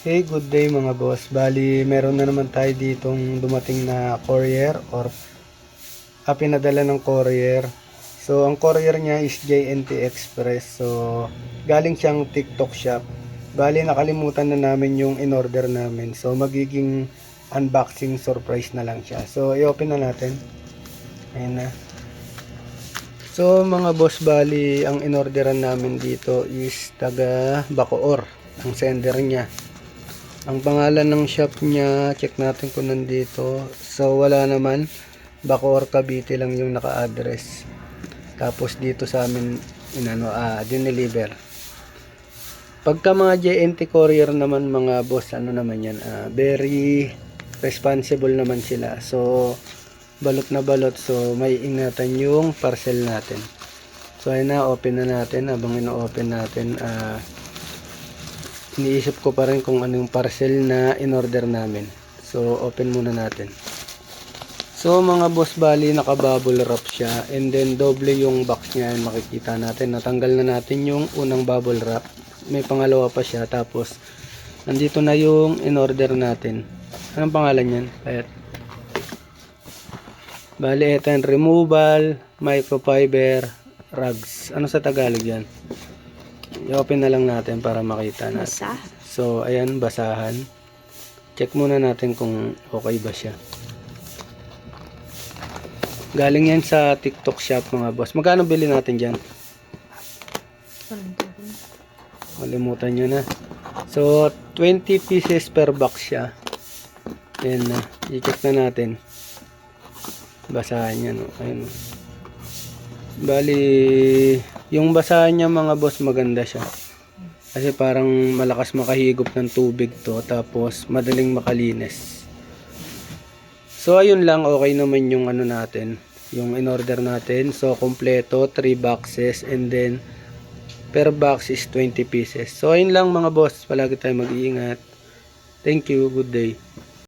Hey, good day mga boss. Bali, meron na naman tayo ditong dumating na courier or pinadala ng courier. So, ang courier niya is JNT Express. So, galing siyang TikTok shop. Bali, nakalimutan na namin yung in-order namin. So, magiging unboxing surprise na lang siya. So, i-open na natin. Ayan na. So, mga boss, bali, ang in-orderan namin dito is taga Bacoor. Ang sender niya. Ang pangalan ng shop niya, check natin kung nandito. So, wala naman. Bacoor, Cavite lang yung naka-address. Tapos dito sa amin, dineliver. Pagka mga JNT courier naman mga boss, ano naman yan, very responsible naman sila. So, balot na balot. So, may ingatan yung parcel natin. So, ayun na, open na natin. Habang ino-open natin, iniisip ko pa rin kung anong parcel na in-order namin. So, open muna natin. So, mga boss, bali, naka-bubble wrap siya. And then, doble yung box niya. Makikita natin. Natanggal na natin yung unang bubble wrap. May pangalawa pa siya. Tapos, nandito na yung in-order natin. Anong pangalan yan? Ayan. Bali, ito yung removal, microfiber, rugs. Ano sa Tagalog yan? I-open na lang natin para makita natin. So, ayan, basahan. Check muna natin kung okay ba siya. Galing yan sa TikTok shop mga boss. Magkano bili natin dyan? Malimutan nyo na. So, 20 pieces per box siya. Ayan na. I-check na natin. Basahan yan. Ayan. Bali, yung basahan niya mga boss, maganda siya. Kasi parang malakas makahigop ng tubig to. Tapos madaling makalinis. So ayun lang, okay naman yung ano natin, yung in-order natin. So kompleto, 3 boxes. And then per box is 20 pieces. So ayun lang mga boss, palagi tayo mag-iingat. Thank you, good day.